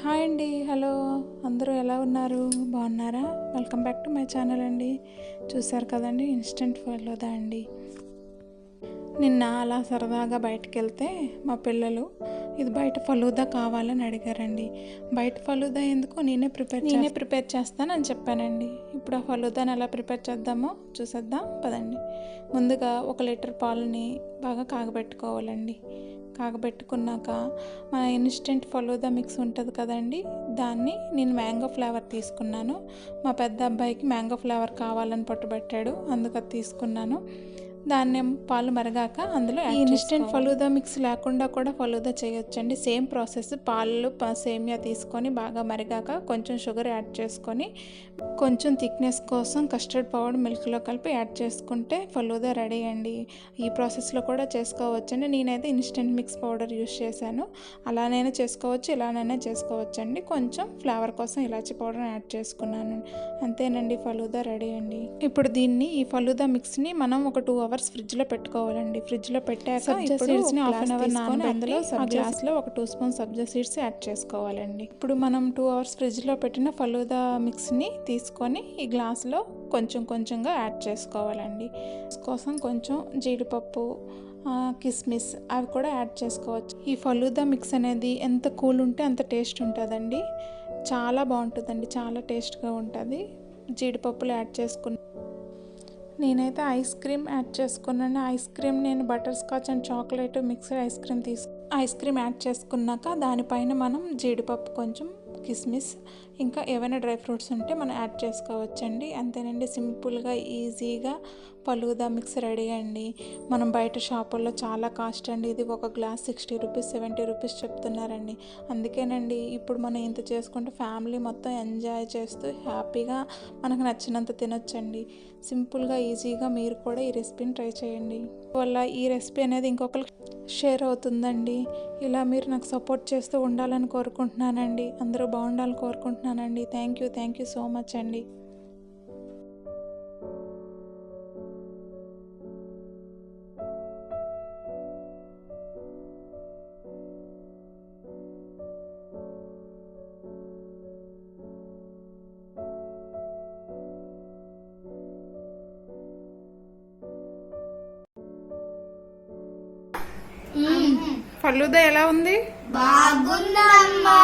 Hi అండి, hello. అందరూ ఎలా ఉన్నారు? బాగున్నారా? Welcome back to my channel అండి. చూసారు కదండి, ఇన్స్టెంట్ ఫలూదా అండి. నిన్న అలా సరదాగా బయటకు వెళ్తే మా పిల్లలు ఇది బయట ఫలూదా కావాలని అడిగారండి. బయట ఫలూదా ఎందుకు, నేనే ప్రిపేర్ చేస్తానని చెప్పానండి. ఇప్పుడు ఆ ఫలూదాని ఎలా ప్రిపేర్ చేద్దామో చూసేద్దాం పదండి. ముందుగా 1 లీటర్ పాలని బాగా కాగబెట్టుకోవాలండి. కాగబెట్టుకున్నాక మన ఇన్స్టెంట్ ఫలూదా మిక్స్ ఉంటుంది కదండి, దాన్ని నేను మ్యాంగో ఫ్లేవర్ తీసుకున్నాను. మా పెద్ద అబ్బాయికి మ్యాంగో ఫ్లేవర్ కావాలని పట్టుబట్టాడు, అందుకు అది తీసుకున్నాను. దాన్ని పాలు మరగాక అందులో ఇన్స్టెంట్ ఫలూదా మిక్స్ లేకుండా కూడా ఫలూదా చేయొచ్చండి. Same process. పాలు సేమియా తీసుకొని బాగా మరిగాక కొంచెం షుగర్ యాడ్ చేసుకొని కొంచెం థిక్నెస్ కోసం కస్టర్డ్ పౌడర్ మిల్క్లో కలిపి యాడ్ చేసుకుంటే ఫలూదా రెడీ అండి. ఈ ప్రాసెస్లో కూడా చేసుకోవచ్చండి. నేనైతే ఇన్స్టెంట్ మిక్స్ పౌడర్ యూస్ చేశాను. అలానైనా చేసుకోవచ్చు, ఇలానైనా చేసుకోవచ్చండి. కొంచెం ఫ్లేవర్ కోసం ఇలాచీ పౌడర్ యాడ్ చేసుకున్నాను. అంతేనండి, ఫలూదా రెడీ అండి. ఇప్పుడు ఈ ఫలూదా మిక్స్ని మనం ఒక 2 hours ఫ్రిడ్జ్లో పెట్టుకోవాలండి. ఫ్రిడ్జ్లో పెట్టాక సీడ్స్ని హాఫ్ అన్ అవర్ నానబెట్టి అందులో గ్లాస్లో ఒక 2 స్పూన్స్ సబ్జా సీడ్స్ యాడ్ చేసుకోవాలండి. ఇప్పుడు మనం 2 hours ఫ్రిడ్జ్లో పెట్టిన ఫలూదా మిక్స్ని తీసుకొని ఈ గ్లాస్లో కొంచెంగా యాడ్ చేసుకోవాలండి. కోసం కొంచెం జీడిపప్పు, కిస్మిస్ అవి కూడా యాడ్ చేసుకోవచ్చు. ఈ ఫలూదా మిక్స్ అనేది ఎంత కూల్ ఉంటే అంత టేస్ట్ ఉంటుందండి. చాలా బాగుంటుందండి, చాలా టేస్ట్గా ఉంటుంది. జీడిపప్పులు యాడ్ చేసుకుని నేనైతే ఐస్ క్రీమ్ యాడ్ చేసుకున్నాను. ఐస్ క్రీమ్ నేను butter scotch and chocolate mixed ice cream add చేసుకున్నాక దానిపైన మనం జీడిపప్పు, కొంచెం కిస్మిస్, ఇంకా ఏవైనా డ్రై ఫ్రూట్స్ ఉంటే మనం యాడ్ చేసుకోవచ్చండి. అంతేనండి, సింపుల్గా ఈజీగా ఫలూదా మిక్స్ రెడీ అండి. మనం బయట షాపుల్లో చాలా కాస్ట్ అండి. ఇది ఒక గ్లాస్ 60 రూపీస్ 70 రూపీస్ చెప్తున్నారండి. అందుకేనండి ఇప్పుడు మనం ఇంత చేసుకుంటే ఫ్యామిలీ మొత్తం ఎంజాయ్ చేస్తూ హ్యాపీగా మనకు నచ్చినంత తినొచ్చండి. సింపుల్గా ఈజీగా మీరు కూడా ఈ రెసిపీని ట్రై చేయండి. వల్ల ఈ రెసిపీ అనేది ఇంకొకరికి షేర్ అవుతుందండి. ఇలా మీరు నాకు సపోర్ట్ చేస్తూ ఉండాలని కోరుకుంటున్నానండి. అందరూ బాగుండాలని కోరుకుంటున్నానండి. థ్యాంక్ యూ సో మచ్ అండి. ఫలూదా ఎలా ఉంది? బాగుందమ్మా.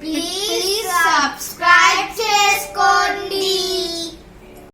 ప్లీజ్ సబ్స్క్రైబ్ చేసుకోండి.